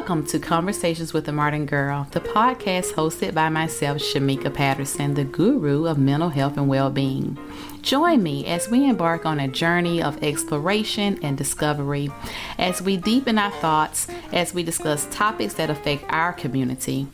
Welcome to Conversations with the Modern Girl, the podcast hosted by myself, Shamika Patterson, the guru of mental health and well-being. Join me as we embark on a journey of exploration and discovery, as we deepen our thoughts, as we discuss topics that affect our community.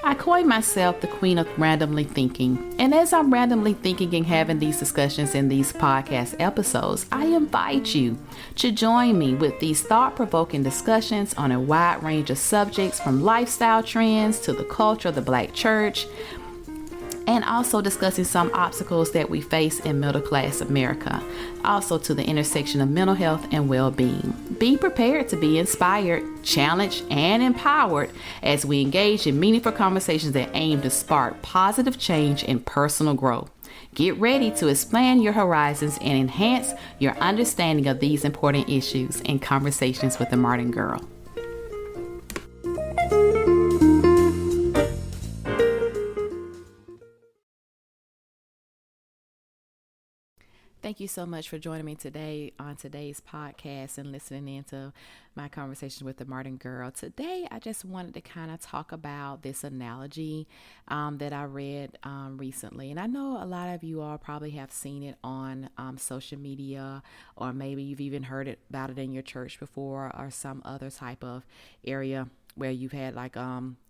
I coin myself the queen of randomly thinking, and as I'm randomly thinking and having these discussions in these podcast episodes, I invite you to join me with these thought-provoking discussions on a wide range of subjects, from lifestyle trends to the culture of the Black church, and also discussing some obstacles that we face in middle-class America, also to the intersection of mental health and well-being. Be prepared to be inspired, challenged, and empowered as we engage in meaningful conversations that aim to spark positive change and personal growth. Get ready to expand your horizons and enhance your understanding of these important issues in Conversations with the Modern Girl. Thank you so much for joining me today on today's podcast and listening into my conversations with the modern girl. Today, I just wanted to kind of talk about this analogy that I read recently. And I know a lot of you all probably have seen it on social media, or maybe you've even heard about it in your church before, or some other type of area where you've had like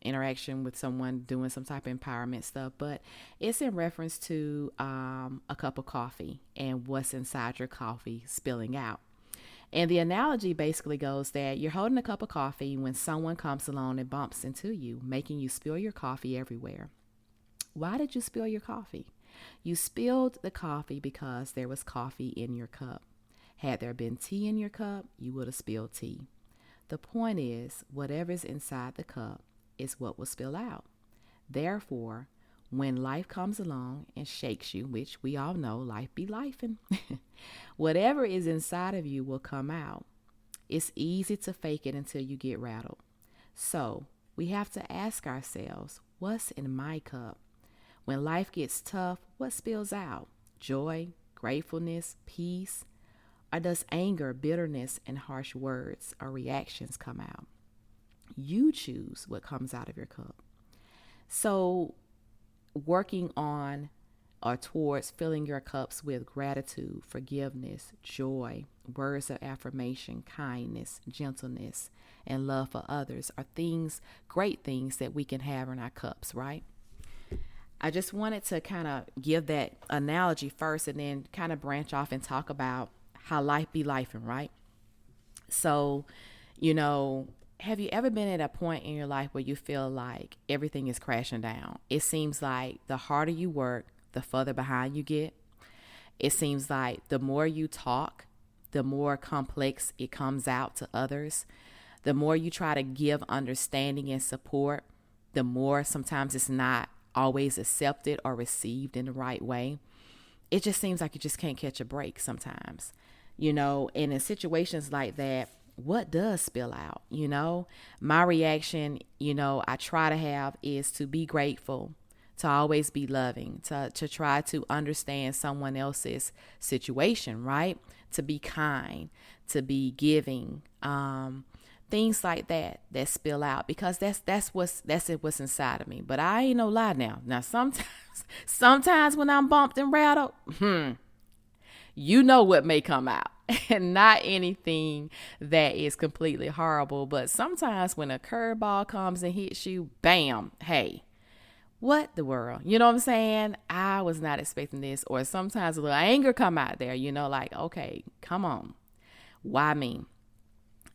interaction with someone doing some type of empowerment stuff. But it's in reference to a cup of coffee and what's inside your coffee spilling out. And the analogy basically goes that you're holding a cup of coffee when someone comes along and bumps into you, making you spill your coffee everywhere. Why did you spill your coffee? You spilled the coffee because there was coffee in your cup. Had there been tea in your cup, you would have spilled tea. The point is, whatever's inside the cup is what will spill out. Therefore, when life comes along and shakes you, which we all know, life be lifing, whatever is inside of you will come out. It's easy to fake it until you get rattled. So we have to ask ourselves, what's in my cup? When life gets tough, what spills out? Joy, gratefulness, peace? Or does anger, bitterness, and harsh words or reactions come out? You choose what comes out of your cup. So working on or towards filling your cups with gratitude, forgiveness, joy, words of affirmation, kindness, gentleness, and love for others are things, great things that we can have in our cups, right? I just wanted to kind of give that analogy first and then kind of branch off and talk about how life be lifing, right? So, have you ever been at a point in your life where you feel like everything is crashing down? It seems like the harder you work, the further behind you get. It seems like the more you talk, the more complex it comes out to others. The more you try to give understanding and support, the more sometimes it's not always accepted or received in the right way. It just seems like you just can't catch a break sometimes, and in situations like that, what does spill out? My reaction, I try to have is to be grateful, to always be loving, to try to understand someone else's situation, right? To be kind, to be giving, things like that spill out, because that's what's inside of me. But I ain't no lie now. Now sometimes when I'm bumped and rattled, you know what may come out, and not anything that is completely horrible. But sometimes when a curveball comes and hits you, bam, hey, what the world? You know what I'm saying? I was not expecting this. Or sometimes a little anger come out there, like, okay, come on. Why me?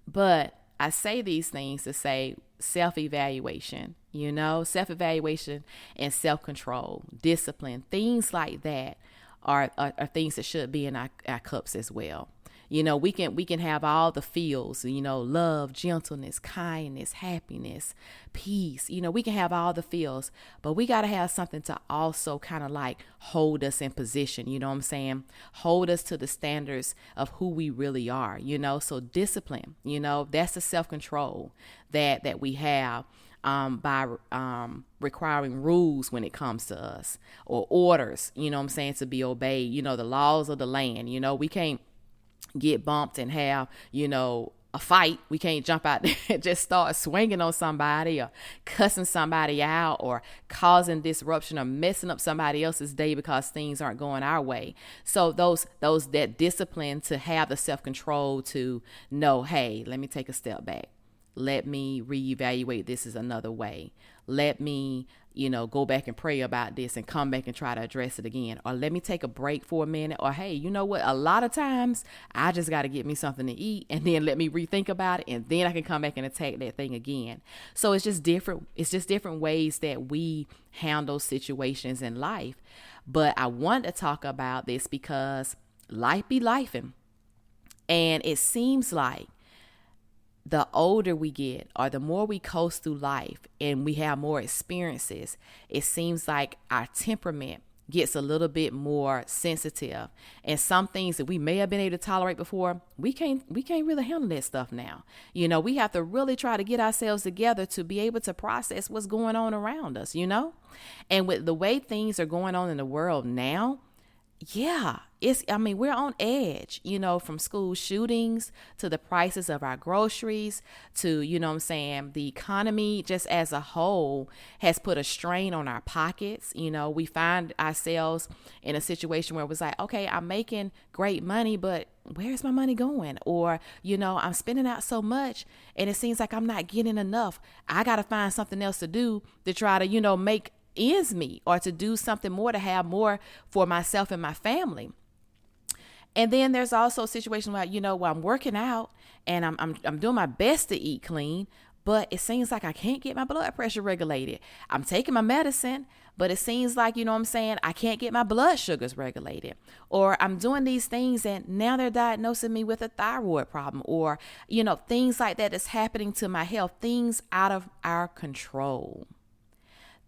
But I say these things to say self-evaluation, self-evaluation and self-control, discipline, things like that are things that should be in our cups as well. We can have all the feels, love, gentleness, kindness, happiness, peace. We can have all the feels, but we got to have something to also kind of like hold us in position. You know what I'm saying? Hold us to the standards of who we really are, so discipline, that's the self-control that we have. By requiring rules when it comes to us, or orders, to be obeyed, the laws of the land. We can't get bumped and have, a fight. We can't jump out there and just start swinging on somebody or cussing somebody out or causing disruption or messing up somebody else's day because things aren't going our way. So those that discipline to have the self-control to know, hey, let me take a step back. Let me reevaluate this is another way. Let me, go back and pray about this and come back and try to address it again. Or let me take a break for a minute. Or, hey, you know what? A lot of times I just got to get me something to eat and then let me rethink about it. And then I can come back and attack that thing again. So it's just different. It's just different ways that we handle situations in life. But I want to talk about this because life be lifing. And it seems like the older we get or the more we coast through life and we have more experiences, it seems like our temperament gets a little bit more sensitive, and some things that we may have been able to tolerate before, we can't really handle that stuff now. We have to really try to get ourselves together to be able to process what's going on around us, and with the way things are going on in the world now, yeah, we're on edge, from school shootings to the prices of our groceries to, the economy just as a whole has put a strain on our pockets. We find ourselves in a situation where it was like, okay, I'm making great money, but where's my money going? Or, I'm spending out so much and it seems like I'm not getting enough. I got to find something else to do to try to, make ends meet or to do something more to have more for myself and my family. And then there's also a situation where, where I'm working out and I'm doing my best to eat clean, but it seems like I can't get my blood pressure regulated. I'm taking my medicine, but it seems like, I can't get my blood sugars regulated. Or I'm doing these things and now they're diagnosing me with a thyroid problem or, things like that that's happening to my health, things out of our control.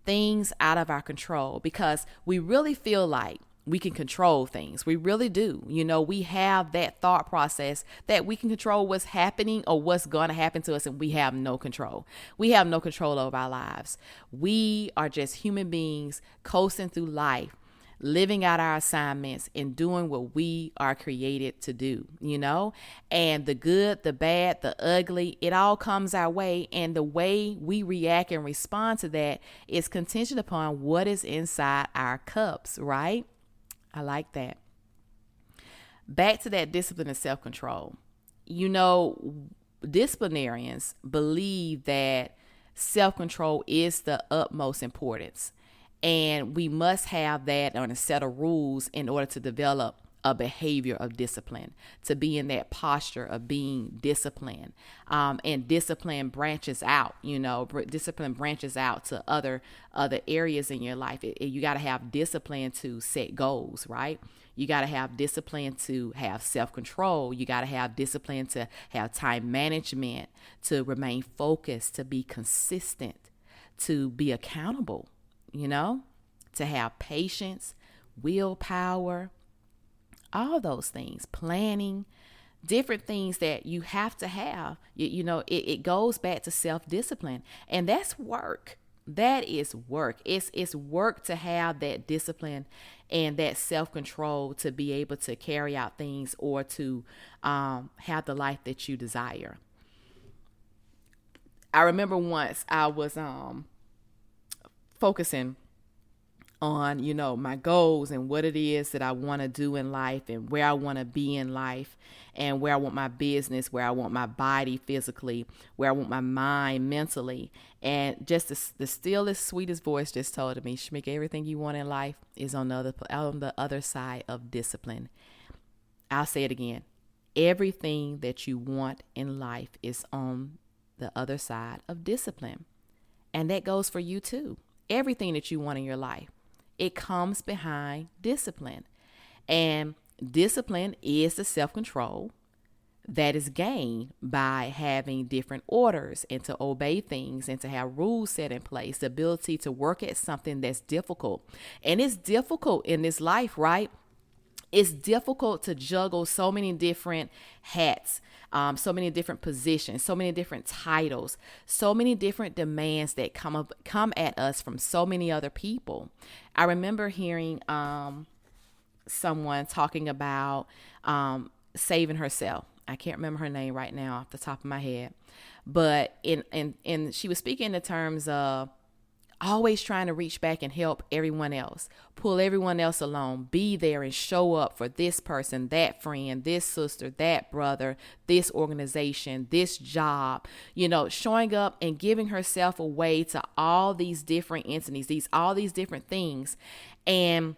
Things out of our control because we really feel like we can control things. We really do. We have that thought process that we can control what's happening or what's going to happen to us, and we have no control. We have no control over our lives. We are just human beings coasting through life, living out our assignments and doing what we are created to do, and the good, the bad, the ugly, it all comes our way. And the way we react and respond to that is contingent upon what is inside our cups, right? I like that. Back to that discipline and self-control. Disciplinarians believe that self-control is the utmost importance. And we must have that on a set of rules in order to develop a behavior of discipline, to be in that posture of being disciplined. And discipline branches out, discipline branches out to other areas in your life. You got to have discipline to set goals, right? You got to have discipline to have self-control. You got to have discipline to have time management, to remain focused, to be consistent, to be accountable. To have patience, willpower, all those things, planning, different things that you have to have. It goes back to self-discipline, and that's work. That is work. It's work to have that discipline and that self-control to be able to carry out things or to have the life that you desire. I remember once I was focusing on, my goals and what it is that I want to do in life and where I want to be in life and where I want my business, where I want my body physically, where I want my mind mentally. And just the stillest, sweetest voice just told me, Shamika, everything you want in life is on the other side of discipline. I'll say it again. Everything that you want in life is on the other side of discipline. And that goes for you too. Everything that you want in your life, it comes behind discipline. And discipline is the self-control that is gained by having different orders and to obey things and to have rules set in place, the ability to work at something that's difficult. And it's difficult in this life, right? It's difficult to juggle so many different hats, so many different positions, so many different titles, so many different demands that come at us from so many other people. I remember hearing someone talking about saving herself. I can't remember her name right now off the top of my head, but in she was speaking in the terms of always trying to reach back and help everyone else, pull everyone else along, be there and show up for this person, that friend, this sister, that brother, this organization, this job, showing up and giving herself away to all these different entities, all these different things. And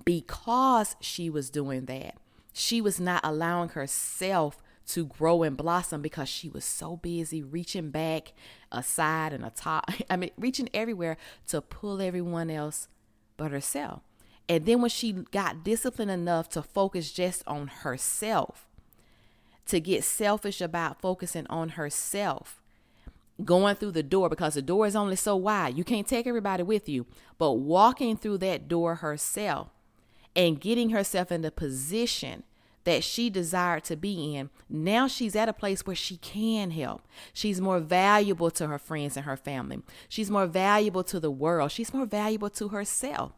because she was doing that, she was not allowing herself to grow and blossom because she was so busy reaching back, aside and atop. I mean, reaching everywhere to pull everyone else but herself. And then when she got disciplined enough to focus just on herself, to get selfish about focusing on herself, going through the door, because the door is only so wide. You can't take everybody with you, but walking through that door herself and getting herself in the position that she desired to be in, now she's at a place where she can help. She's more valuable to her friends and her family. She's more valuable to the world. She's more valuable to herself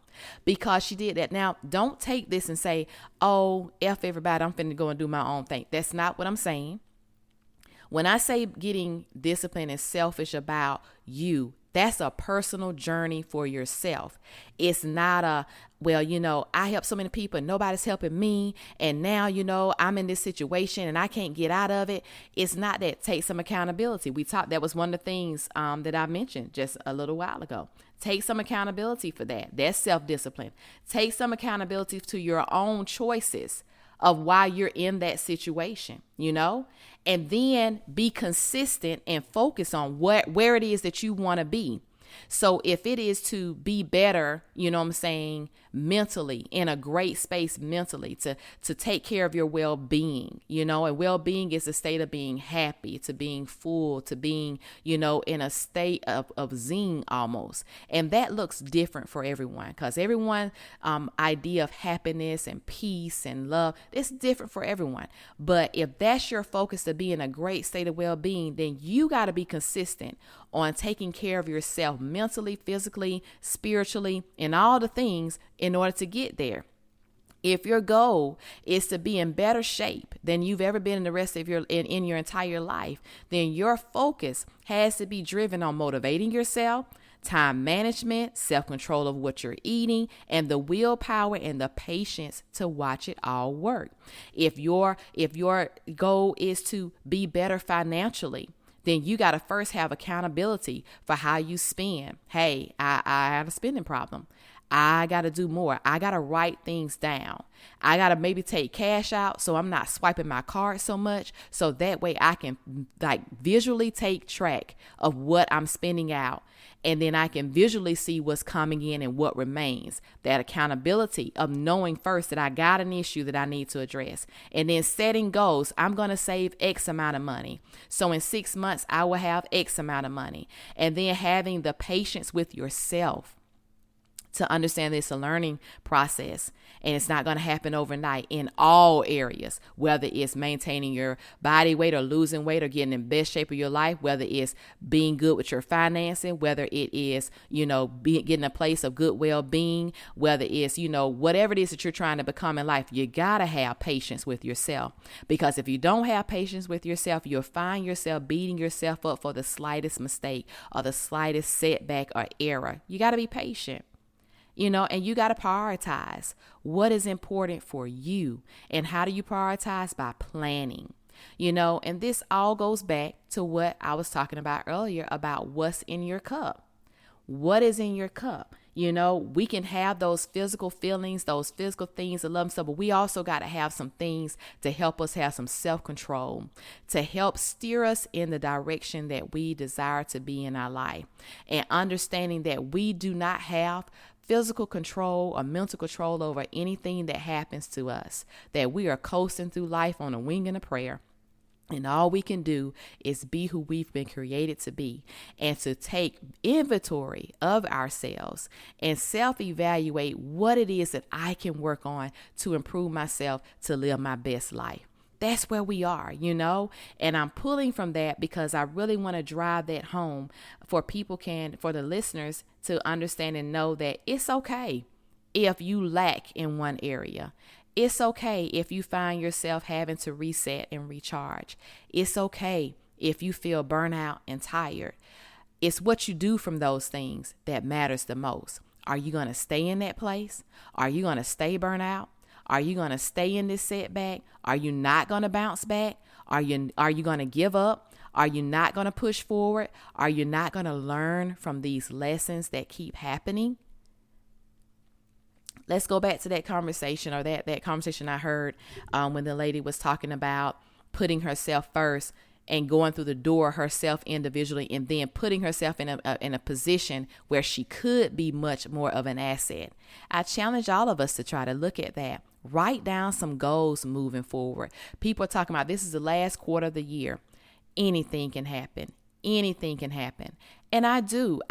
because she did that. Now, don't take this and say, oh, F everybody, I'm finna go and do my own thing. That's not what I'm saying. When I say getting disciplined and selfish about you, that's a personal journey for yourself. It's not I help so many people and nobody's helping me. And now, I'm in this situation and I can't get out of it. It's not that. Take some accountability. That was one of the things that I mentioned just a little while ago. Take some accountability for that. That's self-discipline. Take some accountability to your own choices of why you're in that situation, and then be consistent and focus on where it is that you want to be. So if it is to be better, mentally, in a great space mentally, to take care of your well-being, and well-being is a state of being happy, to being full, to being, in a state of zen almost. And that looks different for everyone because everyone idea of happiness and peace and love, it's different for everyone. But if that's your focus, to be in a great state of well-being, then you got to be consistent on taking care of yourself mentally, physically, spiritually, and all the things in order to get there. If your goal is to be in better shape than you've ever been in the rest of in your entire life, then your focus has to be driven on motivating yourself, time management, self-control of what you're eating, and the willpower and the patience to watch it all work. If your goal is to be better financially, then you got to first have accountability for how you spend. Hey, I have a spending problem. I got to do more. I got to write things down. I got to maybe take cash out so I'm not swiping my card so much. So that way I can visually take track of what I'm spending out. And then I can visually see what's coming in and what remains. That accountability of knowing first that I got an issue that I need to address. And then setting goals. I'm going to save X amount of money. So in 6 months, I will have X amount of money. And then having the patience with yourself to understand this, a learning process, and it's not going to happen overnight in all areas, whether it's maintaining your body weight or losing weight or getting in best shape of your life, whether it's being good with your financing, whether it is, getting a place of good well-being, whether it's, whatever it is that you're trying to become in life, you got to have patience with yourself, because if you don't have patience with yourself, you'll find yourself beating yourself up for the slightest mistake or the slightest setback or error. You got to be patient. And you got to prioritize what is important for you. And how do you prioritize? By planning, and this all goes back to what I was talking about earlier about what's in your cup. What is in your cup? We can have those physical feelings, those physical things that love and stuff, but we also got to have some things to help us have some self-control, to help steer us in the direction that we desire to be in our life. And understanding that we do not have physical control or mental control over anything that happens to us, that we are coasting through life on a wing and a prayer. And all we can do is be who we've been created to be, and to take inventory of ourselves and self-evaluate what it is that I can work on to improve myself to live my best life. That's where we are, and I'm pulling from that because I really want to drive that home for the listeners to understand and know that it's okay if you lack in one area. It's okay if you find yourself having to reset and recharge. It's okay if you feel burnout and tired. It's what you do from those things that matters the most. Are you going to stay in that place? Are you going to stay burnt out? Are you going to stay in this setback? Are you not going to bounce back? Are you going to give up? Are you not going to push forward? Are you not going to learn from these lessons that keep happening? Let's go back to that conversation, or that conversation I heard when the lady was talking about putting herself first and going through the door herself individually, and then putting herself in a position where she could be much more of an asset. I challenge all of us to try to look at that. Write down some goals moving forward. People are talking about this is the last quarter of the year. Anything can happen. Anything can happen. And I do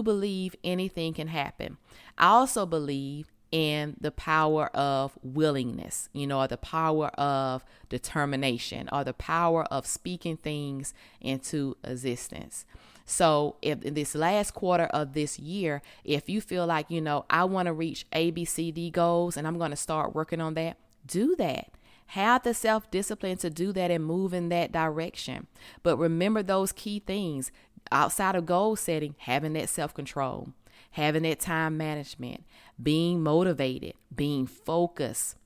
believe anything can happen. I also believe in the power of willingness, or the power of determination, or the power of speaking things into existence. So if in this last quarter of this year, if you feel like, I want to reach A, B, C, D goals, and I'm going to start working on that, do that. Have the self-discipline to do that and move in that direction. But remember those key things outside of goal setting: having that self-control, having that time management, being motivated, being focused,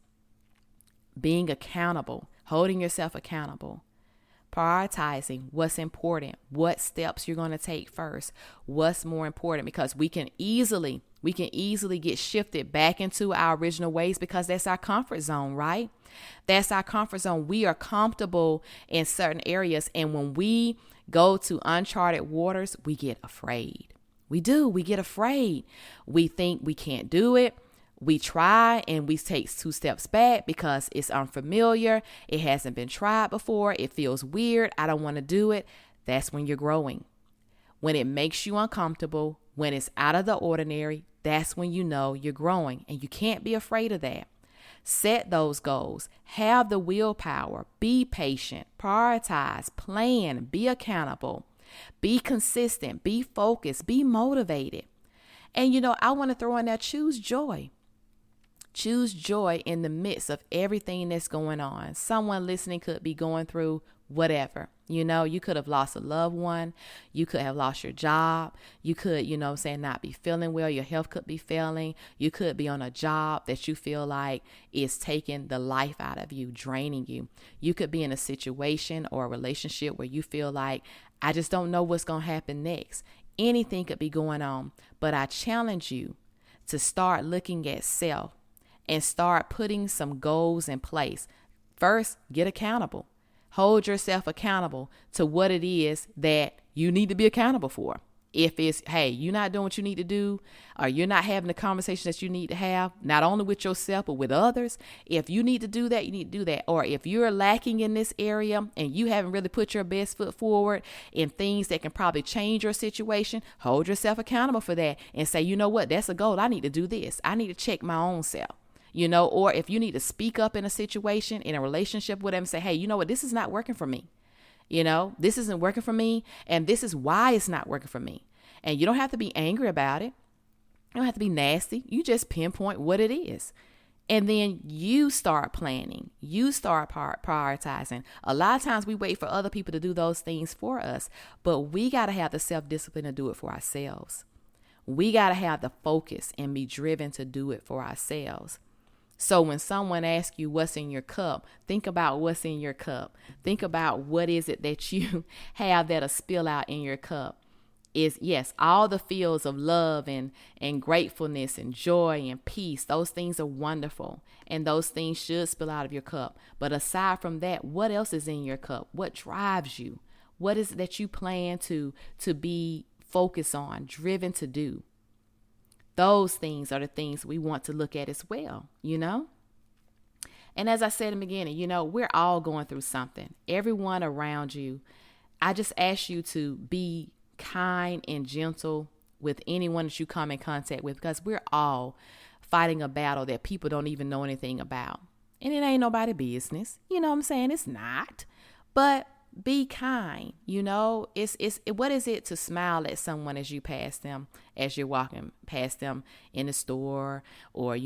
being accountable, holding yourself accountable, prioritizing what's important, what steps you're going to take first, what's more important, because we can easily get shifted back into our original ways because that's our comfort zone, right? That's our comfort zone. We are comfortable in certain areas, and when we go to uncharted waters, we get afraid. We do. We get afraid. We think we can't do it. We try and we take 2 steps back because it's unfamiliar. It hasn't been tried before. It feels weird. I don't want to do it. That's when you're growing. When it makes you uncomfortable, when it's out of the ordinary, that's when you know you're growing, and you can't be afraid of that. Set those goals. Have the willpower. Be patient. Prioritize. Plan. Be accountable. Be consistent. Be focused. Be motivated. And I want to throw in there, choose joy. Choose joy in the midst of everything that's going on. Someone listening could be going through whatever. You could have lost a loved one. You could have lost your job. You could, not be feeling well. Your health could be failing. You could be on a job that you feel like is taking the life out of you, draining you. You could be in a situation or a relationship where you feel like, I just don't know what's going to happen next. Anything could be going on. But I challenge you to start looking at self and start putting some goals in place. First, get accountable. Hold yourself accountable to what it is that you need to be accountable for. If it's, hey, you're not doing what you need to do, or you're not having the conversation that you need to have, not only with yourself, but with others. If you need to do that, you need to do that. Or if you're lacking in this area and you haven't really put your best foot forward in things that can probably change your situation, hold yourself accountable for that and say, you know what, that's a goal. I need to do this. I need to check my own self. Or if you need to speak up in a situation, in a relationship with them, say, hey, you know what, this is not working for me. This isn't working for me, and this is why it's not working for me. And you don't have to be angry about it. You don't have to be nasty. You just pinpoint what it is. And then you start planning. You start prioritizing. A lot of times we wait for other people to do those things for us, but we got to have the self-discipline to do it for ourselves. We got to have the focus and be driven to do it for ourselves. So when someone asks you what's in your cup, think about what's in your cup. Think about what is it that you have that'll spill out in your cup. Is, yes, all the feels of love and gratefulness and joy and peace. Those things are wonderful, and those things should spill out of your cup. But aside from that, what else is in your cup? What drives you? What is it that you plan to be focused on, driven to do? Those things are the things we want to look at as well, And as I said in the beginning, we're all going through something. Everyone around you. I just ask you to be kind and gentle with anyone that you come in contact with, because we're all fighting a battle that people don't even know anything about. And it ain't nobody's business. You know what I'm saying? It's not. But be kind. It's what is it to smile at someone as you pass them, as you're walking past them in the store, or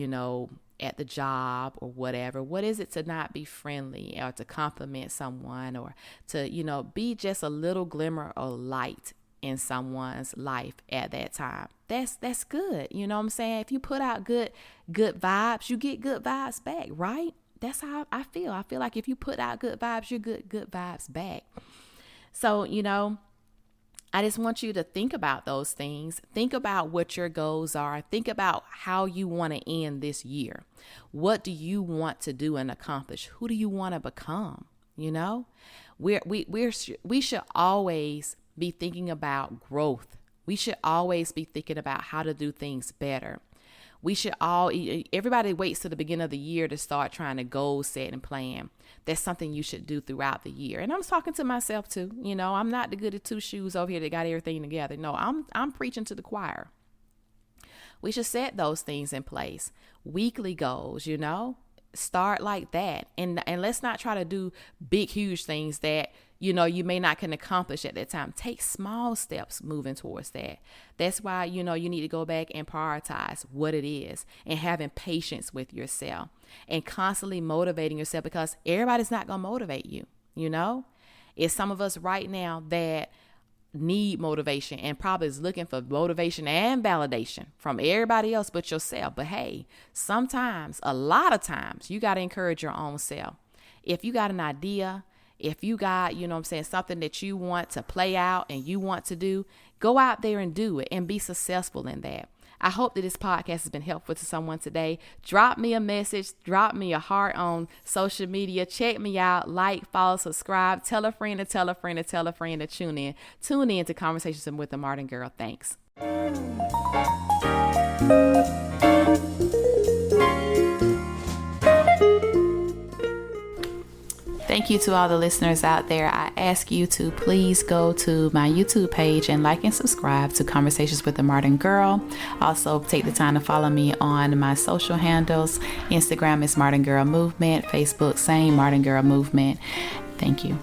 at the job or whatever? What is it to not be friendly or to compliment someone or to, be just a little glimmer of light in someone's life at that time? That's good. You know what I'm saying? If you put out good vibes, you get good vibes back, right? That's how I feel. I feel like if you put out good vibes, you get good vibes back. So, I just want you to think about those things. Think about what your goals are. Think about how you want to end this year. What do you want to do and accomplish? Who do you want to become? We should always be thinking about growth. We should always be thinking about how to do things better. Everybody waits to the beginning of the year to start trying to goal set and plan. That's something you should do throughout the year. And I'm talking to myself too. I'm not the good at two shoes over here that got everything together. No, I'm preaching to the choir. We should set those things in place. Weekly goals, start like that. And let's not try to do big, huge things that, you may not can accomplish at that time. Take small steps moving towards that. That's why, you need to go back and prioritize what it is and having patience with yourself and constantly motivating yourself, because everybody's not going to motivate you. It's some of us right now that need motivation and probably is looking for motivation and validation from everybody else but yourself. But hey, a lot of times you got to encourage your own self. If you got an idea, if you got, something that you want to play out and you want to do, go out there and do it and be successful in that. I hope that this podcast has been helpful to someone today. Drop me a message, drop me a heart on social media. Check me out, like, follow, subscribe, tell a friend to tell a friend to tell a friend to tune in. Tune in to Conversations with the Martin Girl. Thanks. Thank you to all the listeners out there. I ask you to please go to my YouTube page and like and subscribe to Conversations with the Martin Girl. Also, take the time to follow me on my social handles. Instagram is Martin Girl Movement. Facebook, same Martin Girl Movement. Thank you.